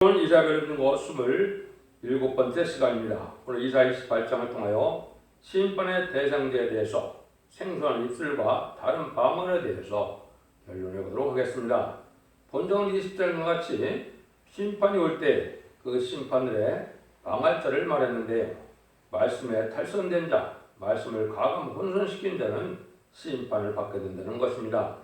오늘 이사야를 읽는 거 27번째 시간입니다. 오늘 이사야 28장을 통하여 심판의 대상자에 대해서 생소한 입술과 다른 방언에 대해서 결론해 보도록 하겠습니다. 본정 20절과 같이 심판이 올 때 그 심판들의 망할 자를 말했는데요. 말씀에 탈선된 자, 말씀을 가감 혼선시킨 자는 심판을 받게 된다는 것입니다.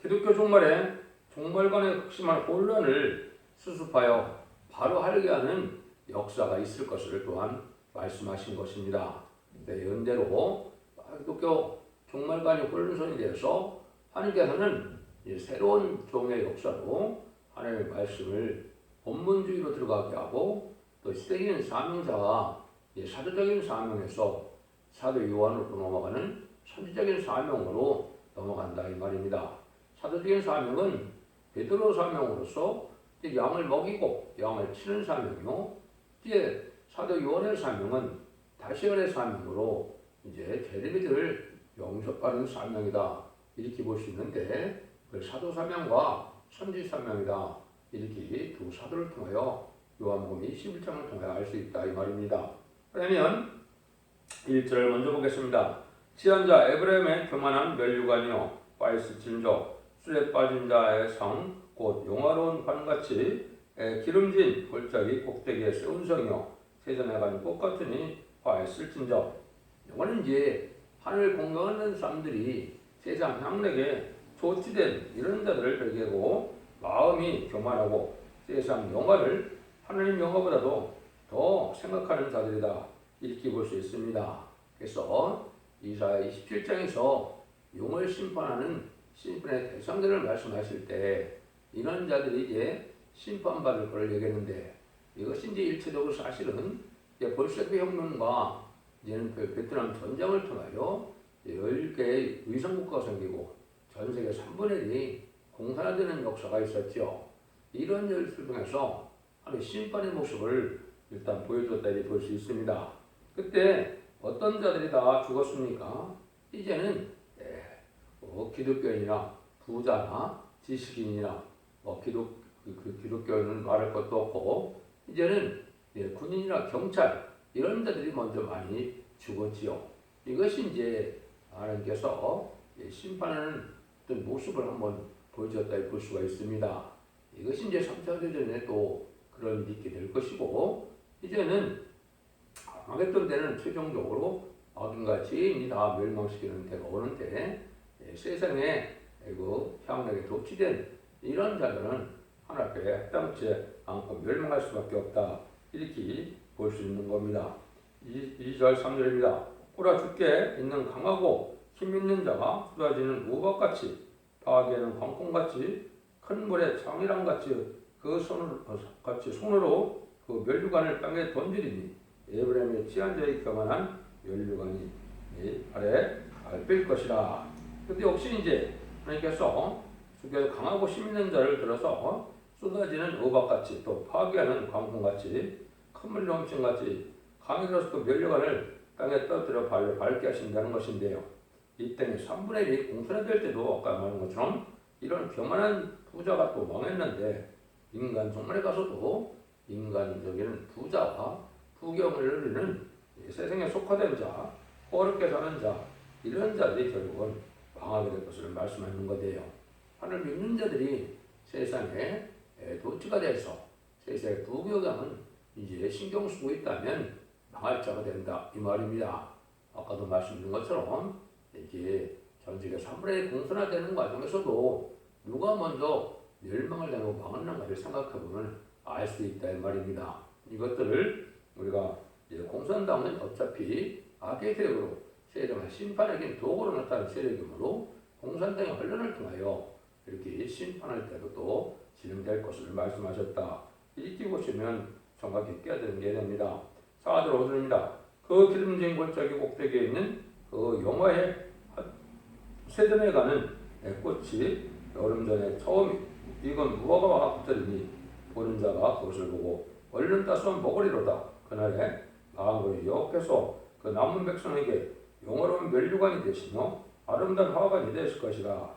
기독교 종말에 종말관의 극심한 혼란을 수습하여 바로 하게 하는 역사가 있을 것을 또한 말씀하신 것입니다. 연대로 기독교 종말관의 혼란이 되어서 하나님께서는 새로운 종의 역사로 하나님의 말씀을 본문주의로 들어가게 하고 또 시대적인 사명자와 사도적인 사명에서 사도 요한으로 넘어가는 선지적인 사명으로 넘어간다 이 말입니다. 사도적인 사명은 베드로 사명으로서 양을 먹이고 양을 치는 사명이요. 이제 사도 요한의 사명은 다시엘의 사명으로 이제 제자들을 영접하는 사명이다 이렇게 볼 수 있는데 사도 사명과 선지 사명이다 이렇게 두 사도를 통하여 요한복음 21장을 통하여 알 수 있다 이 말입니다. 그러면 1절을 먼저 보겠습니다. 지한자 에브라임의 교만한 멸류관이요 바이스 진족 술에 빠진 자의 성 곧 용화로운 관같이 기름진 골짜기 꼭대기에 세운 성이요 세전에 간 꽃같으니 화에 쓸진저. 이거는 이제 하늘 공경하는 사람들이 세상 향락에 조치된 이런 자들을 배경으로 마음이 교만하고 세상 영화를 하나님 영화보다도 더 생각하는 자들이다 이렇게 볼 수 있습니다. 그래서 이사야 27장에서 용을 심판하는 심판의 대상들을 말씀하실 때 이런 자들이 이제 심판받을 것을 얘기했는데 이것이 이제 일체적으로 사실은 이제 볼셰비 혁명과 이제는 베트남 전쟁을 통하여 10개의 위성국가가 생기고 전 세계 3분의 1이 공산화되는 역사가 있었죠. 이런 일을 통해서 하나님의 심판의 모습을 일단 보여줬다 이렇게 볼 수 있습니다. 그때 어떤 자들이 다 죽었습니까? 이제는 기독교인이나 부자나 지식인이나 기독교인은 말할 것도 없고 이제는 군인이나 경찰 이런 자들이 먼저 많이 죽었지요. 이것이 이제 하나님께서 심판하는 어떤 모습을 한번 보여줬다 볼 수가 있습니다. 이것이 이제 3차 대전에 또 그런 일이 있게 될 것이고 이제는 망했던 때는 최종적으로 악인같이 다 멸망시키는 때가 오는데 세상에 향락에 도취된 이런 자들은 하나님 앞에 해당치 않고 멸망할 수밖에 없다 이렇게 볼 수 있는 겁니다. 2절 3절입니다. 꼬라 죽게 있는 강하고 힘 있는 자가 쏟아지는 우박같이 바하기에는 광콩같이 큰 물에 창이랑같이 그 손으로 그 멸류관을 땅에 던지리니 에브라임의 취한 자의 교만한 멸류관이 아래 밟힐 것이라. 근데 역시 이제 하나님께서 강하고 힘 있는 자를 들어서 쏟아지는 우박같이 또 파괴하는 광풍같이 큰 물 넘침같이 강에서 또 멸류관을 땅에 떠들어 밟게 하신다는 것인데요. 이 땅에 3분의 1이 공산화될 때도 아까 말한 것처럼 이런 교만한 부자가 또 망했는데 인간 종말에 가서도 인간적인 부자와 부경을 누리는 세상에 속화된 자, 어렵게 사는 자 이런 자들이 결국은 망하게 될 것을 말씀하는 것이에요. 하늘 믿는 자들이 세상에 도취가 돼서 세상의 부교감은 이제 신경 쓰고 있다면 망할 자가 된다 이 말입니다. 아까도 말씀드린 것처럼 이게 전 세계 3분의 1 공산화되는 과정에서도 누가 먼저 멸망을 당하고 망했는가를 생각해보면 알 수 있다 이 말입니다. 이것들을 우리가 공산당은 어차피 악의 세력으로 세상의 심판에겐 도구로 나타난 세력이므로 공산당의 혼란을 통하여 이렇게 심판할 때도 또 진행될 것을 말씀하셨다. 이렇게 보시면 정확히 깨닫는 게 됩니다. 4절 5절입니다. 그 기름진 골짜기 꼭대기에 있는 그 영화의 세전에 가는 꽃이 여름 전에 처음 익은 무화과와 같으니 보는 자가 그것을 보고 얼른 따스한 먹으리로다. 그날에 마음으로 여호와께서 그 남은 백성에게 영화로운 멸류관이 되시며 아름다운 화관이 되실 것이라.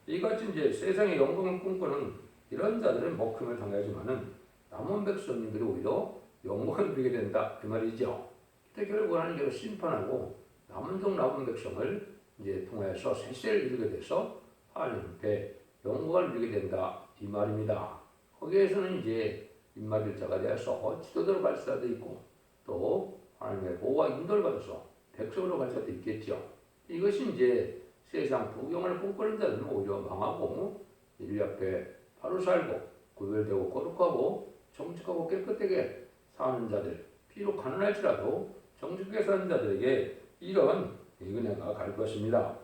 이같이 이제 세상의 영광을 꿈꾸는 이런 자들은 먹힘을 당하지만은 남은 백성님들이 오히려 영광을 누리게 된다 그 말이죠. 결국 하나님께서 심판하고 남은 백성을 이제 통해서 세세를 이루게 돼서 하나님께 영광을 누리게 된다 이 말입니다. 거기에서는 이제 인마들자가 되어서 지도자로 갈 수도 있고 또 하나님의 보호와 인도를 받아서 백성으로 갈 수도 있겠죠. 이것이 이제 세상 부경을 꿈꾸는 자들은 오히려 망하고 인류 앞에 바로 살고 구별되고 거룩하고 정직하고 깨끗하게 사는 자들, 비록 가난할지라도 정직하게 사는 자들에게 이런 은혜가 갈 것입니다.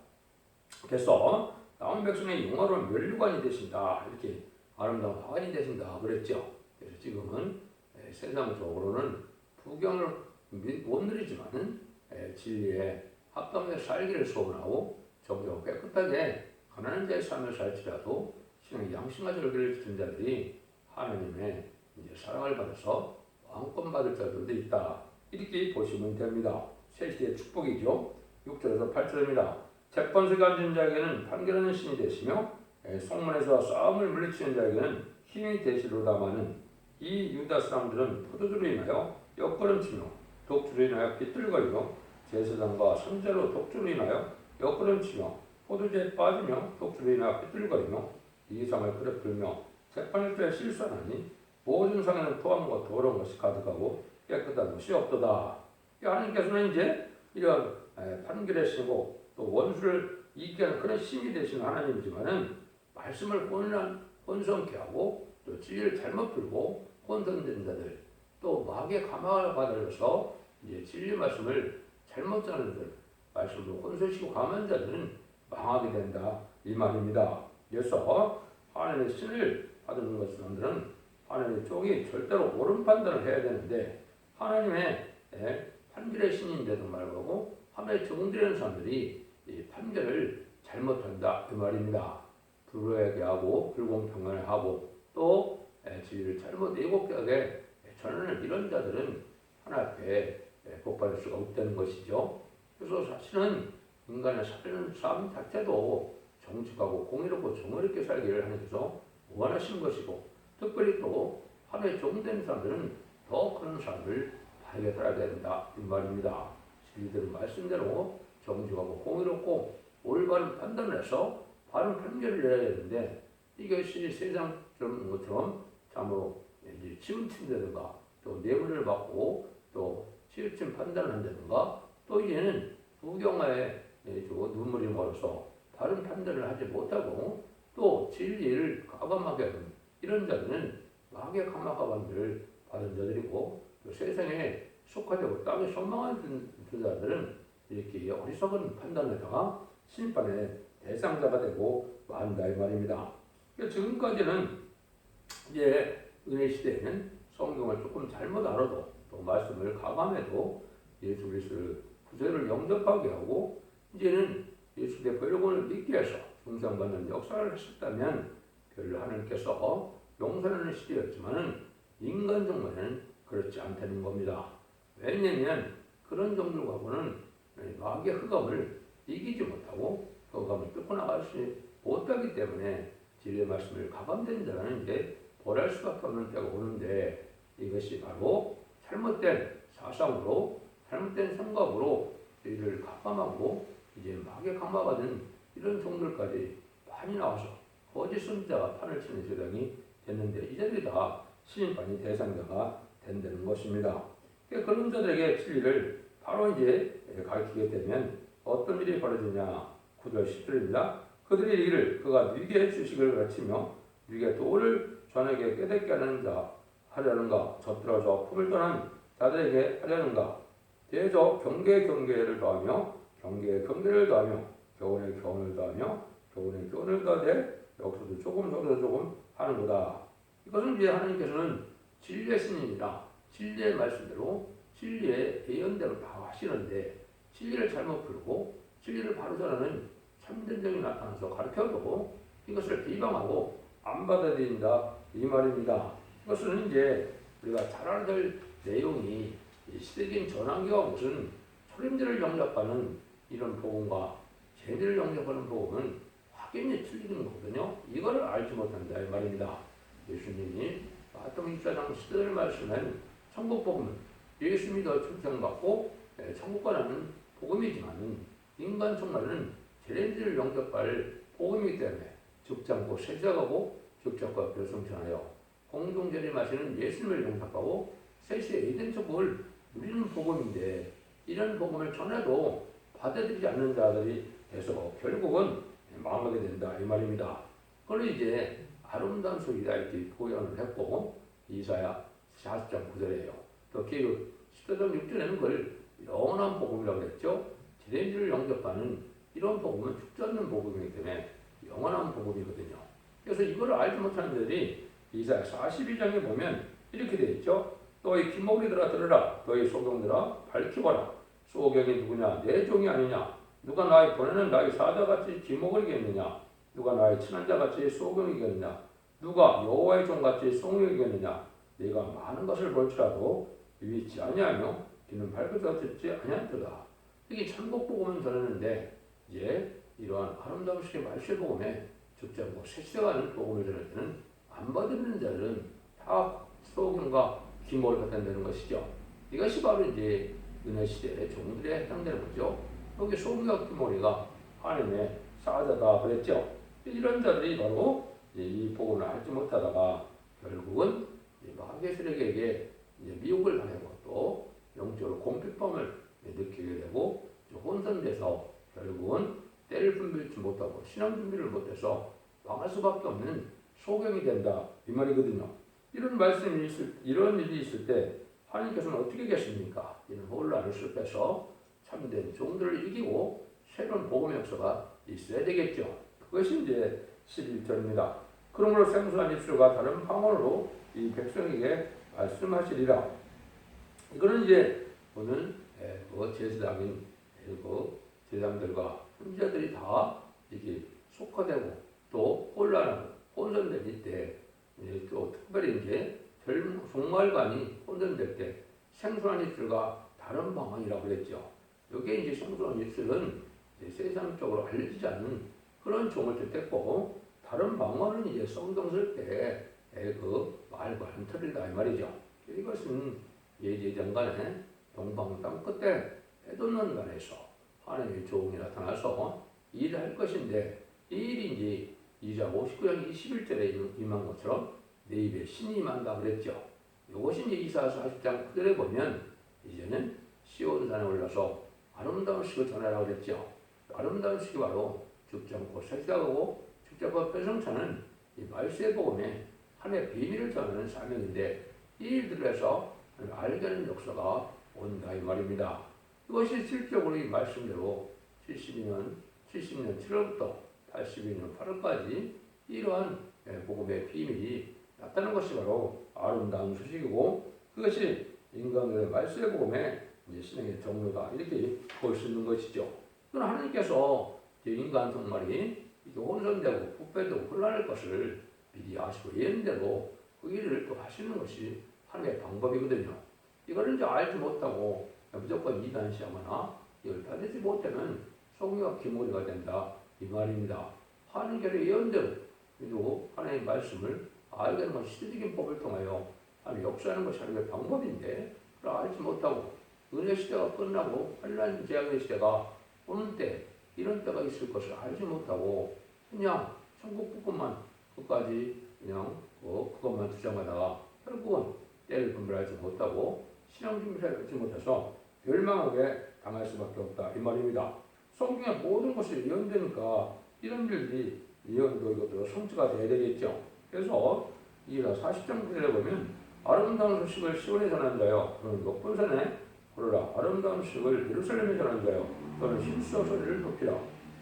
그래서 남은 백성의 영화로운 면류관이 되신다, 이렇게 아름다운 화관이 되신다 그랬죠. 그래서 지금은 세상적으로는 부경을 못 누리지만은 진리에 합당하게 살기를 소원하고 정직하고 깨끗하게 가난한 자의 삶을 살지라도 신앙의 양심과 절기를 지킨 자들이 하나님의 이제 사랑을 받아서 왕권 받을 자들도 있다. 이렇게 보시면 됩니다. 셋시의 축복이죠. 6절에서 8절입니다. 재판석에 앉은 자에게는 판결하는 신이 되시며 성문에서 싸움을 물리치는 자에게는 힘이 되시로다마는 이 유다 사람들은 포도주로 인하여 엿걸음치며 독주로 인하여 비틀거리며 제사장과 선자로 독주로 인하여 엿걸음치며 포도주에 빠지며 독주로 인하여 비틀거리며 이상을 그래풀며 재판을 때 실수하나니 모든 상에는 토함과 더러운 것이 가득하고 깨끗한 것이 없도다. 하나님께서는 이제 이런 판결의 신이고 또 원수를 이기게 하는 그런 신이 되시는 하나님이지만은 말씀을 혼선케 하고 또 진리를 잘못 풀고 혼선된 자들 또 마귀의 감화를 받아서 이제 진리 말씀을 잘못 전하는 자들 말씀으로 혼선시키고 감한 자들은 망하게 된다 이 말입니다. 그래서 하나님의 신을 받는 것 사람들은 하나님의 종이 절대로 옳은 판단을 해야 되는데 하나님의 판결의 신인데도 말고 하나님의 종들이라는 사람들이 이 판결을 잘못한다 그 말입니다. 불의하게 하고 불공평하게 하고 또 진리를 잘못 왜곡하게 전하는 이런 자들은 하나님 앞에 복받을 수가 없다는 것이죠. 그래서 사실은 인간의 사는 삶 자체도 정직하고 공의롭고 정의롭게 살기를 하나님께서 원하신 것이고 특별히 또 하나님의 종된 사람들은 더 그런 삶을 바르게 살아야 된다 이 말입니다. 진리대로 말씀대로 정직하고 공의롭고 올바른 판단을 해서 바른 판결을 내야 되는데 이것이 세상처럼 것처럼 참으로 치우친다든가 또 뇌물을 받고 또 치우친 판단을 한다든가 또 이제는 부경화에 눈물이 멀어서 바른 판단을 하지 못하고 또 진리를 가감하게 하는 이런 자들은 마귀의 감화가반들을 받은 자들이고 또 세상에 속하되고 땅에 선망하는 자들은 이렇게 어리석은 판단에다가 심판의 대상자가 되고 만다 이 말입니다. 지금까지는 이제 은혜 시대에는 성경을 조금 잘못 알아도 또 말씀을 가감해도 예수 그리스도를 구세를 영접하게 하고 이제는 예수의 벌금을 믿게 해서 중상받는 역사를 하셨다면 별로 하나님께서 용서하는 시대였지만은 인간 정도는 그렇지 않다는 겁니다. 왜냐하면 그런 종들과는 마귀의 흑암을 이기지 못하고 그 흑암을 뚫고 나가지 못하기 때문에 진리의 말씀을 가감된 자는 이제 벌할 수밖에 없는 때가 오는데 이것이 바로 잘못된 사상으로 잘못된 생각으로 이를 가감하고 이제 마귀의 감화받은 이런 종들까지 많이 나와서 거짓 선지자가 판을 치는 세상이 됐는데 이들이 다 심판의 대상자가 된다는 것입니다. 그런 자들에게 진리를 바로 이제 가르치게 되면 어떤 일이 벌어지냐 9절 10절입니다. 그들이 이를 그가 위계 주식을 가르치며 위계 도를 전에게 깨닫게 하는 자 하려는가 젖들어져 품을 떠난 자들에게 하려는가 대저 경계를 더하며 경계를 더하며 교훈에 교훈을 더하며 교훈에 교훈을 더하되 여기서도 조금 저기서 조금 하는구나. 이것은 이제 하나님께서는 진리의 신이니라 진리의 말씀대로 진리의 예언대로 다 하시는데 진리를 잘못 풀고 진리를 바로 전하는 참된 적이 나타나서 가르쳐도 이것을 비방하고 안 받아들인다 이 말입니다. 이것은 이제 우리가 잘 알아야 될 내용이 시대적인 전환기와 무슨 소림들을 영접하는 이런 복음과 재미를 영접하는 복음은 확연히 틀리는 거거든요. 이거를 알지 못한다 이 말입니다. 예수님이 마태복음 24장 10절 말씀은 천국 복음은 예수 믿어 칭찬받고 천국 가라는 복음이지만 인간 총괄은 재림을 영접할 복음이기 때문에 죽지 않고 세자가고 죽자과 별성천하여 공동 재림하시는 예수님을 영접하고 셋의 에덴 천국을 누리는 복음인데 이런 복음을 전해도 받아들이지 않는 자들이 돼서 결국은 망하게 된다 이 말입니다. 그걸 이제 아름다운 소리다 이렇게 표현을 했고 이사야 40장 9절이에요. 또 기록 14장 6절에는 그걸 영원한 복음이라고 그랬죠. 재림을 영접하는 이런 복음은 죽지 않는 복음이기 때문에 영원한 복음이거든요. 그래서 이걸 알지 못하는 자들이 이사야 42장에 보면 이렇게 되어 있죠. 너희 기목이들아 들으라. 너희 소경들아 밝히거라. 소경이 누구냐? 내 종이 아니냐? 누가 나의 보내는 나의 사자같이 기목이겠느냐? 누가 나의 친한 자같이 소경이겠느냐? 누가 여호와의 종같이 송이겠느냐? 네가 많은 것을 볼지라도 유익지 아니하며 귀는 밝혀져 듣지 아니하더라. 이게 천국 복음은 전하는데 이제 이러한 아름다운 시의 말씀 복음에 죽지 않고 셋째가는 복음을 전할 때는 안 받는 자들은 다 소경과 기목을 갖다 내는 것이죠. 이것이 바로 이제 은혜 시대의 종들에 해당되는 거죠. 여기 소경과 기목이가 하나님의 사자다 그랬죠. 이런 자들이 바로 이 복음을 알지 못하다가 결국은 마귀의 세력에게 미혹을 당하고 또 영적으로 공핍함을 느끼게 되고 혼선돼서 결국은 때를 분별치 못하고 신앙 준비를 못해서 망할 수밖에 없는 소경이 된다 이 말이거든요. 이런 일이 있을 때 하나님께서는 어떻게 계십니까? 이런 혼란을 숲에서 참된 종들을 이기고 새로운 복음의 역사가 있어야 되겠죠. 그것이 이제 11절입니다. 그러므로 생수한 입술과 다른 방언으로 이 백성에게 말씀하시리라. 이거는 이제 오늘 제사장인 제사장들과 훈자들이 다 이게 속화되고 또 혼란하고 혼선될 때 또 특별히 이제 종말관이 혼선될 때 생수한 입술과 다른 방언이라고 그랬죠. 여기에 이제 생수한 입술은 세상적으로 알려지지 않는 그런 종을 뜻했고 다른 방언은 이제 성경설 때 그 말과 한틀이다 이 말이죠. 이것은 예제장간에 동방 땅 끝에 에돔런간에서 하나님의 종이 나타나서 일을 할 것인데 이 일이 이제 이사 59장 21절에 임한 것처럼 내 입에 신이 임한다 그랬죠. 이것이 이제 이사 40장 9절에 보면 이제는 시온산에 올라서 아름다운 식을 전하라고 그랬죠. 아름다운 식이 바로 죽지 않고 살자고 죽지 않고 표성차는 이 말세의 복음에 하나님의 비밀을 전하는 사명인데 이 일들을 해서 알게 하는 역사가 온다 이 말입니다. 이것이 실적으로 이 말씀대로 70년 7월부터 82년 8월까지 이러한 복음의 비밀이 나타나는 것이 바로 아름다운 소식이고 그것이 인간의 말세의 복음의 신앙의 정로다 이렇게 볼 수 있는 것이죠. 그러나 하나님께서 인간 종말이 혼선되고 부패되고 혼란할 것을 미리 아시고 예언대로 그 일을 또 하시는 것이 하나님의 방법이거든요. 이거를 이제 알지 못하고 무조건 이단시하거나 이걸 받지 못하면 성령과 기모리가 된다 이 말입니다. 하나님께서 예언대로 그리고 하나님의 말씀을 알게 하는 것이 시대적인 법을 통하여 하나님 역사하는 것이 하나님의 방법인데 그걸 알지 못하고 은혜 시대가 끝나고 환란 재앙의 시대가 오는 때 이런 때가 있을 것을 알지 못하고 그냥 천국 복음만 끝까지 그냥 그것만 주장하다가 결국은 때를 분별하지 못하고 신앙 준비를 하지 못해서 멸망하게 당할 수밖에 없다 이 말입니다. 성경의 모든 것이 예언되니까 이런 일들이 예언도 이것도 성취가 돼야 되겠죠. 그래서 이라 40장 9절에 보면 아름다운 소식을 시온에 전한 자여 너는 높은 산에 오르라. 아름다운 소식을 예루살렘에 전한 자여 너는 힘써 소리를 높이라.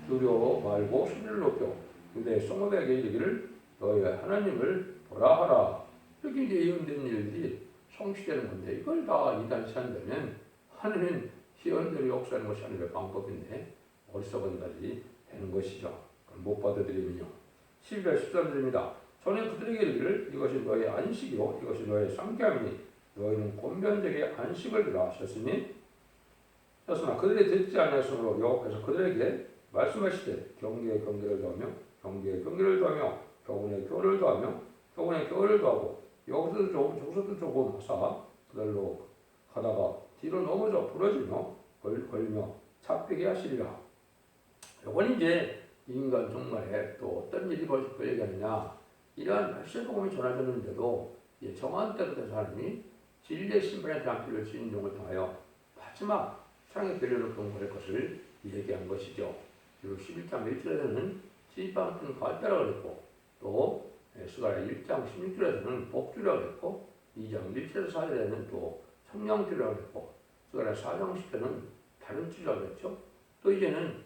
두려워 말고 소리를 높여 근데 성읍에게 이르기를 너희의 하나님을 보라 하라. 이렇게 이제 예언된 일들이 성취되는 건데 이걸 다 이단시한다면 하나님은 예언대로 역사하는 것이 하나님의 방법인데 어리석은 자들이 되는 것이죠. 못 받아들이면요. 12절 13절입니다. 전에 그들에게 이르기를 이것이 너의 안식이요 이것이 너의 상쾌함이니 너희는 곤변되게 안식을 들라 하셨으니 였으나 그들이 듣지 아니하므로 여호와께서 그들에게 말씀하시되 경계에 경계를 더하며 경계에 경계를 더하며 교훈에 교훈을 더하며 교훈에 교훈을 더하고 여기서도 조금 저기서도 조금 하사 그들로 가다가 뒤로 넘어져 부러지며 걸리며 잡히게 하시리라. 이건 이제 인간 종말에 또 어떤 일이 벌써 얘기하느냐. 이러한 말세복음이 전해졌는데도 정한 때부터 하나님이 진리의 심판에 대한 필요를 주인종을 통하여 마지막 사랑의 변론을 경고할 것을 얘기한 것이죠. 그리고 11장 1절에서는 지팡 큰 갈대라고 그랬고 또 스가랴 1장 16절에서는 복주라고 그랬고 2장 1절에서 4절에는 또 성령주라고 그랬고 스가랴 4장 10절은 다른 주라고 그랬죠. 또 이제는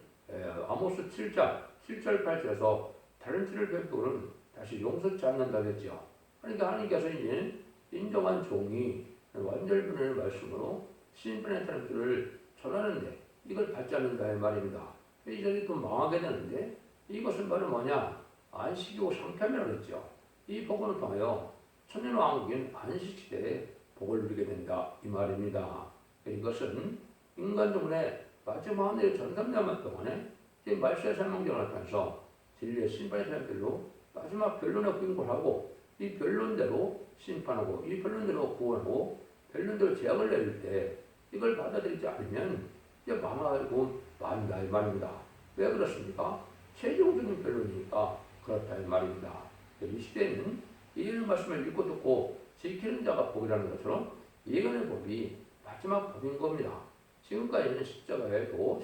아모스 7장 7절 8절에서 다른 주를 베푸고는 다시 용서치 않는다고 했죠. 그러니까 하나님께서 이제 인정한 종이 완전변의 말씀으로 심판의 타락들을 전하는데 이걸 받지 않는다는 말입니다. 이 자리 또 망하게 되는데 이것은 바로 뭐냐? 안식이고 상편이라고 했죠. 이 복음을 통하여 천년왕국인 안식시대에 복을 누리게 된다 이 말입니다. 이것은 인간 종의 마지막 하늘의 전삼년 동안에 이 말세의 설명정을 하면서 진리의 심판의 타락들로 마지막 변론에 구인골하고 이 변론대로 심판하고 이 변론대로 구원하고 변론대로 제약을 내릴 때 이걸 받아들이지 않으면 이제 망하고 만다 이 말입니다. 왜 그렇습니까? 최종적인 변론이니까 그렇다 이 말입니다. 이 시대에는 예언의 말씀을 읽고 듣고 지키는 자가 복이라는 것처럼 예언의 법이 마지막 법인 겁니다. 지금까지는 십자가의 법,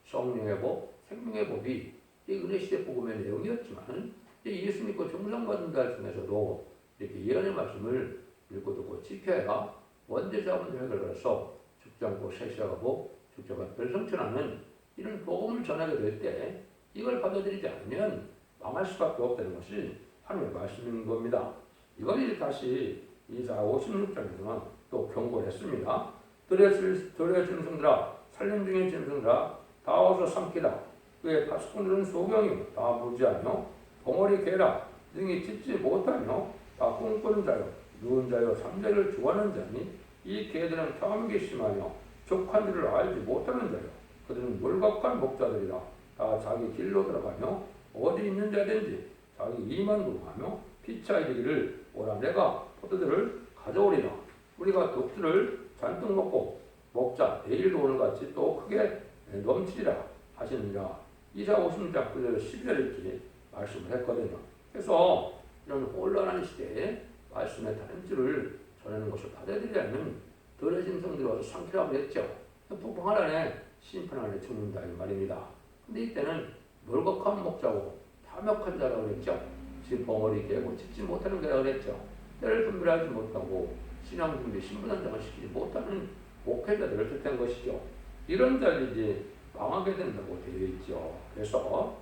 성령의 법, 생명의 법이 이 은혜 시대 복음의 내용이었지만 예수 믿고 정상받는 자 중에서도 이렇게 예언의 말씀을 읽고 듣고 지켜야 원죄자분들 해결해서 죽지 않고 셋이하고 죽지 않고 별성천하는 이런 복음을 전하게 될 때 이걸 받아들이지 않으면 망할 수밖에 없다는 것이 하나님의 말씀인 겁니다. 이걸 다시 이사 56장에서는 또 경고를 했습니다. 들의 짐승들아 살림 중의 짐승들아 다 어서 삼키라. 그의 파수꾼들은 소경이요 다 무지하며 벙어리 개라 등이 짖지 못하며 다 꿈꾸는 자요 누운 자요 삼자를 좋아하는 자니 이 개들은 탐욕이 심하며 족한 줄을 알지 못하는 자요 그들은 물각한 목자들이라 다 자기 길로 들어가며 어디 있는 자든지 자기 이만 구하며 피차 이르기를 오라 내가 포도들을 가져오리라. 우리가 독주를 잔뜩 먹고 먹자 내일도 오늘같이 또 크게 넘치리라 하시느니라. 이사 56장 9절 10절에 이렇게 말씀을 했거든요. 그래서 이런 혼란한 시대에 말씀의 다른 줄을 전하는 것을 받아들이려면 들의 짐승들이 와서 삼키라고 했죠. 폭풍 하나에 심판 안에 죽는다 이 말입니다. 근데 이때는 멀거한 목자고 탐욕한 자라고 그랬죠. 지금 벙어리 개고 짖지 못하는 자라고 그랬죠. 때를 분별하지 못하고 신앙 준비 신분한장을 시키지 못하는 목회자들을 뜻한 것이죠. 이런 자들이 이제 망하게 된다고 되어 있죠. 그래서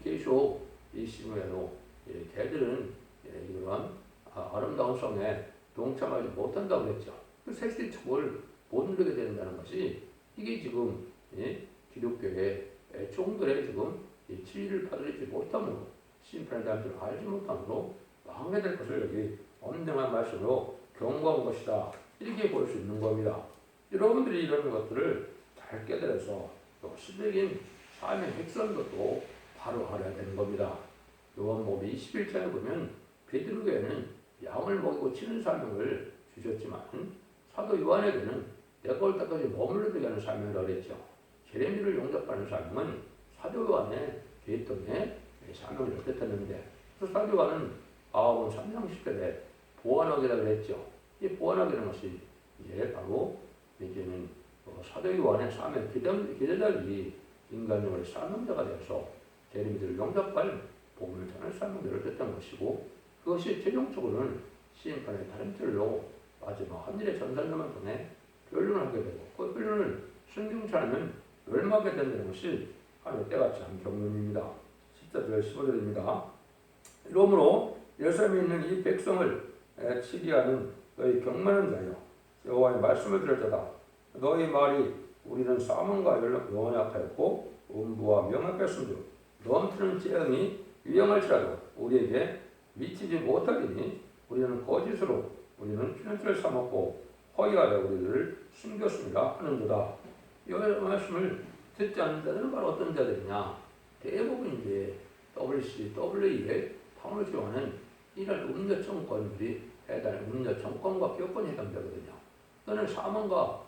계속 이 시므에도 개들은 이런 아름다운 성에 동참하지 못한다고 그랬죠. 그 색시 첩을 못 누리게 된다는 것이 이게 지금 기독교의 종들의 지금 진리를 받아들이지 못함으로 심판에 대한 줄 알지 못함으로 망하게 될 것을 여기 엄정한 말씀으로 경고한 것이다. 이렇게 볼 수 있는 겁니다. 여러분들이 이런 것들을 잘 깨달아서 또 시적인 삶의 핵심도 또 바로 알아야 되는 겁니다. 요한복음 21장에 보면 베드로에게는 양을 먹이고 치는 사명을 주셨지만 사도 요한에게는 내 걸 때까지 머물러두게 하는 사명이라고 했죠. 제레미를 용접하는 사명은 사도 요한의 계통의 사명을 뜻했는데 그 사도 요한은 아홉은 3장 10절에 보완하기라고 했죠. 이 보완하기라는 것이 이제 바로 이제는 사도 요한의 사명 기대자들이 인간적으로 사명자가 되어서 제레미들을 용접할 복음을 전할 사명들을 뜻한 것이고 그것이 최종적으로는 심판의 다른 틀로 마지막 하늘의 전산자만 통해 변론을 하게 되고 그 변론을 순종치 않으면 멸망하게 된다는 것이 하나님의 때같이 한 경륜입니다. 14절 15절입니다. 이러므로 예루살렘에 있는 이 백성을 치리하는 너희 경만한 자여 여호와의 말씀을 들을 자다. 너희 말이 우리는 사망과 연약하였고 음부와 명확했음도 넘치는 재앙이 유행할지라도 우리에게 미치지 못하리니 우리는 거짓으로 우리는 피난처를 삼았고 허위하여 우리를 숨겼습니다 하는도다. 이 말씀을 듣지 않는 자들은 바로 어떤 자들이냐? 대부분 이제 WC, WE에 방을 지원하는 이런 음료 정권들이 해당 음료 정권과 교권에 해당되거든요. 또는 사망과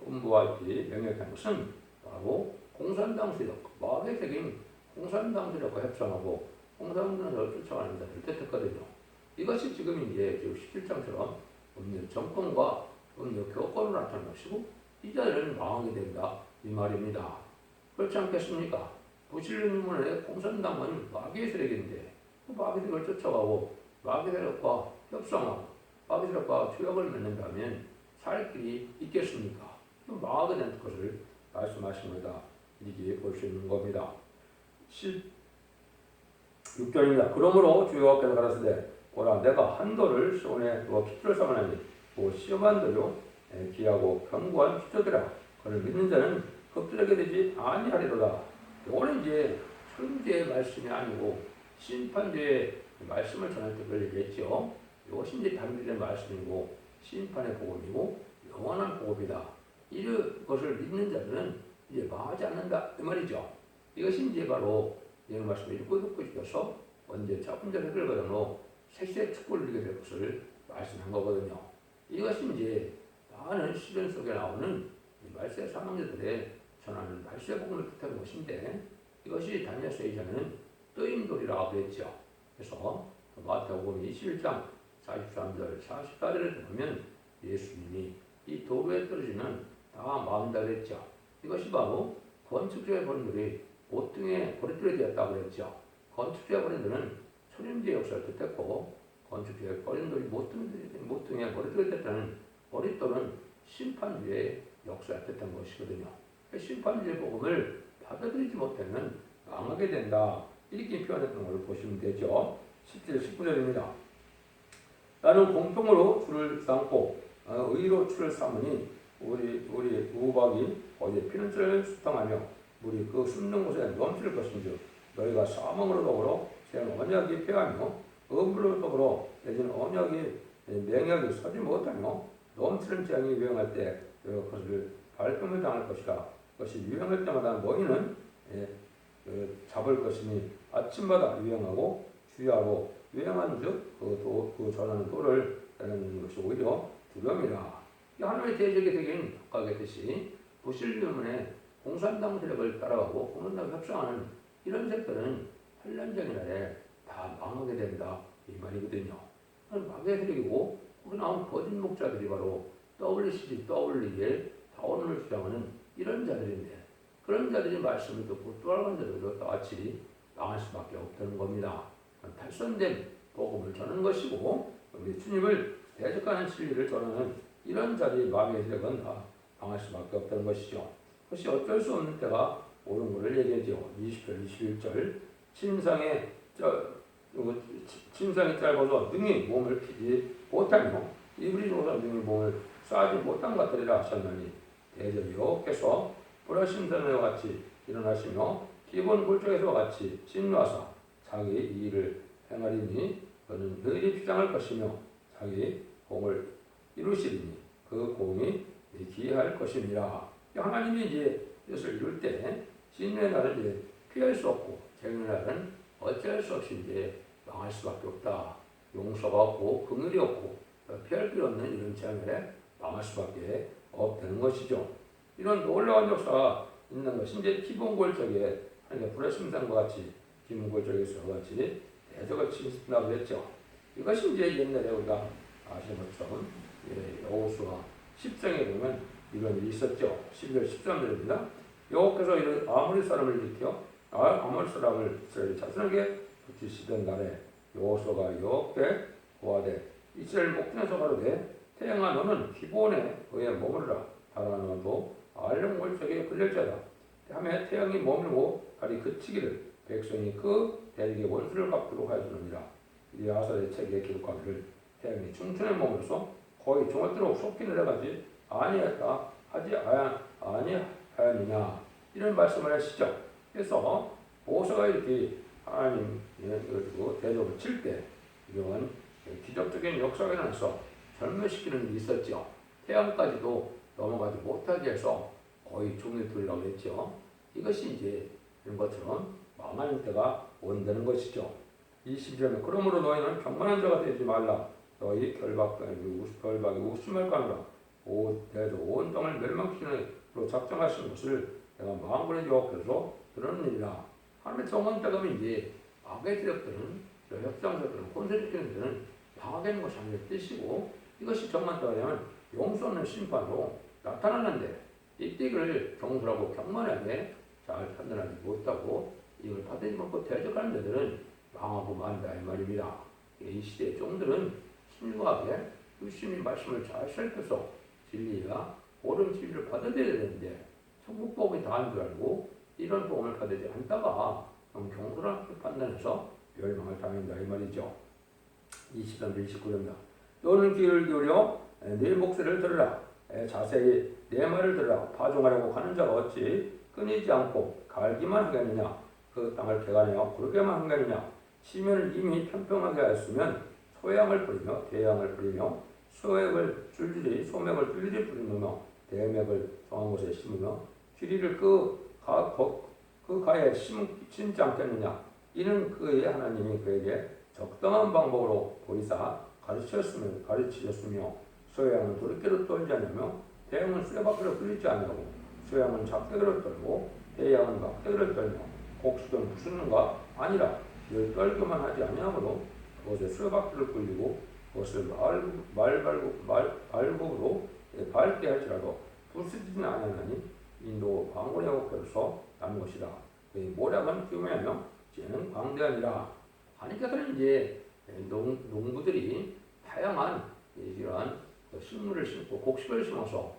음부와 명예한 것은 바로 공산당 세력, 마계적인 공산당 세력과 협상하고 공산당을 쫓아가는 자들을 뜻했거든요. 이것이 지금 이제 17장처럼 음료 정권과 음료 교권으로 나타난 것이고 이 자들은 망하게 된다 이 말입니다. 그렇지 않겠습니까? 부실문의 공산당은 마귀의 세력인데 그 마귀 세력을 쫓아가고 마귀 세력과 협상하고 마귀 세력과 조약을 맺는다면 살 길이 있겠습니까? 망하게 된 것을 말씀하신 거다 이렇게 볼 수 있는 겁니다. 16절입니다. 그러므로 주여와께서 가라사대 보라 내가 한도를 손에 두어 핏줄을 삼으나니 시험한 도요 기하고 견고한 핏줄이라 그를 믿는 자는 겁들하게 되지 아니하리로다. 이거는 이제 천주의 말씀이 아니고 심판주의 말씀을 전할 때 그걸 얘기했죠. 이것이 이제 단주의 말씀이고 심판의 복음이고 영원한 복음이다. 이것을 믿는 자들은 이제 망하지 않는다 이 말이죠. 이것이 이제 바로 이런 말씀을 읽고 듣고 싶어서 언제 자분자를 해결받으므로 색색 축복을 누리게 될 것을 말씀한 거거든요. 이것이 이제 많은 시련 속에 나오는 말세 사망자들의 전하는 말세 복음을 뜻하는 것인데 이것이 다니엘서 2장에는 뜨임돌이라고 그랬죠. 그래서 마태복음 21장 43절 44절을 보면 예수님이 이 도로에 떨어지는 다 마흔다 그랬죠. 이것이 바로 건축주의 버린돌이 모퉁이에 버릿돌이 되었다고 그랬죠. 건축주의 버린돌은 초림주의 역사를 뜻했고 건축주의 버린돌이 모퉁이에 버릿돌이 됐다는 버릿돌은 심판주의 역사를 뜻한 것이거든요. 심판주의 복음을 받아들이지 못하면 망하게 된다. 이렇게 표현했던 걸 보시면 되죠. 17, 19절입니다. 나는 공평으로 줄을 삼고 의로 줄을 삼으니 우리 우박이 어디에 피눈줄을 수탕하며 물이 그 숨는 곳에 넘칠 것인즉 너희가 사망으로 더불어 세운 언약이 패하며 음부로 더불어 내진 언약이 맹약이 서지 못하며 넘치는 재앙이 유행할 때 너희가 그것을 발품을 당할 것이라. 그것이 유행할 때마다 너희는 잡을 것이니 아침마다 유행하고 주야로 유행한즉 그 전하는 돌을 따르는 것이 오히려 두려움이라. 하나님의 대적이 되긴 가겠듯이 부실문의 공산당 세력을 따라가고 공산당 협상하는 이런 세력들은 환란적인 날에 다 망하게 된다 이 말이거든요. 마귀의 세력이고 거기 나온 거짓 목자들이 바로 WCG, WEL, 다원을 주장하는 이런 자들인데 그런 자들이 말씀을 듣고 또 다른 자들도 똑같이 망할 수밖에 없다는 겁니다. 탈선된 복음을 전하는 것이고 우리 주님을 대적하는 진리를 전하는 이런 자들이 마귀의 세력은 다 망할 수밖에 없다는 것이죠. 그것이 어쩔 수 없는 때가 오는 것을 얘기하죠. 20절, 21절 침상이 짧아서 능히 몸을 피지 못하며 이불이 좋아서 능히 몸을 싸지 못한 것들이라 하셨나니 대저 여호와께서 불화심산과 같이 일어나시며 기본 골짜기에서 같이 진노하사 자기 일을 행하리니 그는 너희를 피장할 것이며 자기 공을 이루시리니 그 공이 기이할 것입니다. 하나님이 이제 이것을 이룰 때 진노의 날은 이제 피할 수 없고 재앙의 날은 어찌할 수 없이 이제 망할 수밖에 없다. 용서가 없고 긍휼이 없고 피할 길 없는 이런 재앙에 망할 수밖에 없다는 것이죠. 이런 놀라운 역사가 있는 것이 이제 기본 골짜기에 하나님의 불화심산과 같이 기본 골짜기에서 같이 대적을 치신다고 했죠. 이것이 이제 옛날에 우리가 아시는 것처럼 여호수아 10장에 보면 이런 일이 있었죠. 12절 13절입니다. 여호와께서 이런 아모리 사람을 일으켜 아모리 사람을 이스라엘이 자손에게 붙이시던 날에 여호수아가 여호와께 고하되 이스라엘 목전에서 가로되 태양아 너는 기본에 의해 머무르라. 달아 너도 알령 골짜기에 걸릴지어다. 하며 태양이 머물고 달이 그치기를 백성이 그 대적의 원수를 갚도록 하였느니라. 이 아사의 책에 기록하기를 태양이 충천에 머물러서 거의 종알대로 속히 내려가지 아니하였다 하지 아니하였느냐 이런 말씀을 하시죠. 그래서 모세가 이렇게 하나님 대적을 칠 때 이런 기적적인 역사가 일어나서 절멸시키는 일이 있었죠. 태양까지도 넘어가지 못하게 해서 거의 종려돌이라고 했죠. 이것이 이제 이런 것처럼 망하는 때가 온다는 것이죠. 20절에 그러므로 너희는 평만한 자가 되지 말라. 너희 결박이 우심할 까노라. 내도 온 땅을 멸망시키는 작정하신 것을 내가 만군의 여호와께서 들었느니라. 하나님의 정한 이제 악의 세력들은 협상자들은 콘세리들은 당하게 것이 하나님의 뜻이고 이것이 정한다면 용서 없는 심판으로 나타나는데 이때를 경솔하고 경만하게 잘 판단하지 못하고 이걸 받지 못하고 대적하는 자들은 망하고 만다 이 말입니다. 이 시대의 종들은 신중하게 유심히 말씀을 잘 살펴서 진리와 옳은 진리를 받아들여야 되는데 천국 복음이 다인 줄 알고 이런 복음을 받지 않다가 너무 경솔하게 판단해서 멸망을 당한다 이 말이죠. 23절 29절입니다. 너는 귀를 기울여 네 목소리를 들으라. 자세히 내 말을 들으라. 파종하려고 하는 자가 어찌 끊이지 않고 갈기만 하겠느냐. 그 땅을 개간하여 고르게만 하겠느냐. 시면을 이미 편평하게 하였으면 소양을 뿌리며 대양을 뿌리며 소맥을 줄줄이 뿌리며 대맥을 정한 곳에 심으며 귀리를 그 가에 심지 않겠느냐. 이는 그의 하나님이 그에게 적당한 방법으로 보이사 가르치셨으며 소양은 돌이깨로 떨지 않으며 대양은 쇠바퀴로 끌리지 않냐고. 소양은 작대기로 떨고 대양은 막대기를 떨며 곡식은 부수는가 아니라 이를 떨기만 하지 아니하므로 그것에 쇠바퀴를 끌리고 그것을 말곡으로 밟게 할지라도 부수지는 아니하나니 인도 방울의 어깨로서 난 것이다. 모략은 교묘하며 쟤는 광대하니라. 하니까는 이제 농부들이 다양한 이러한 식물을 심고 곡식을 심어서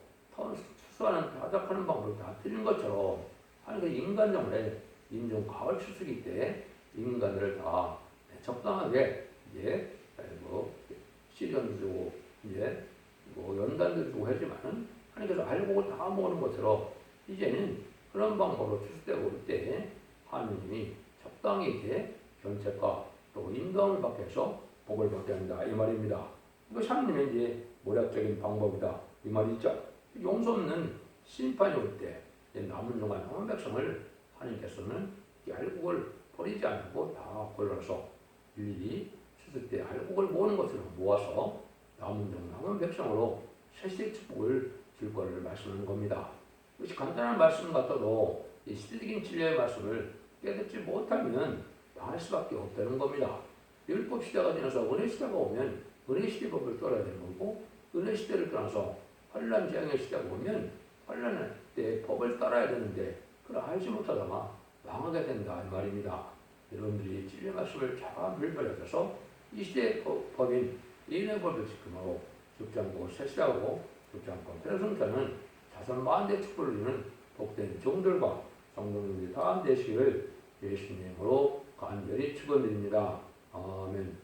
추수하는 타작하는 방법이 다 틀린 것처럼 하니까 인간정에 인종 가을 추수기 때 인간들을 다 적당하게 이제 시련도 주고 이제 연단도 주고 하지만은 하니까 알곡을 다 먹는 것처럼 이제는 그런 방법으로 추수되고 올 때 하느님이 적당히 이제 견책과 또 인도함을 받게 해서 복을 받게 한다 이 말입니다. 이것이 하느님의 이제 모략적인 방법이다 이 말이죠. 용서 없는 심판이 올 때 남은 동안 남은 백성을 하나님께서는 이 알곡을 버리지 않고 다 골라서 일일이 추수 때 알곡을 모으는 것으로 모아서 남은 백성으로 새식 축복을 줄 것을 말씀하는 겁니다. 이것이 간단한 말씀 같아도 이 시대적인 진리의 말씀을 깨닫지 못하면 망할 수밖에 없다는 겁니다. 율법 시대가 지나서 은혜 시대가 오면 은혜 시대 법을 떠나야 되는 거고 은혜 시대를 떠나서 환란 재앙의 시대가 오면 환란 때 법을 따라야 되는데 그걸 알지 못하다가 망하게 된다 이 말입니다. 여러분들이 진리의 말씀을 잘 밀어내서 이 시대의 법인 인의 법을 지킴하고 죽지 않고 세시하고 죽지 않고 태어성자는 자손 만대 축복을 주는 복된 종들과 성도님들이 다 되시기를 예수님으로 간절히 축원드립니다. 아멘.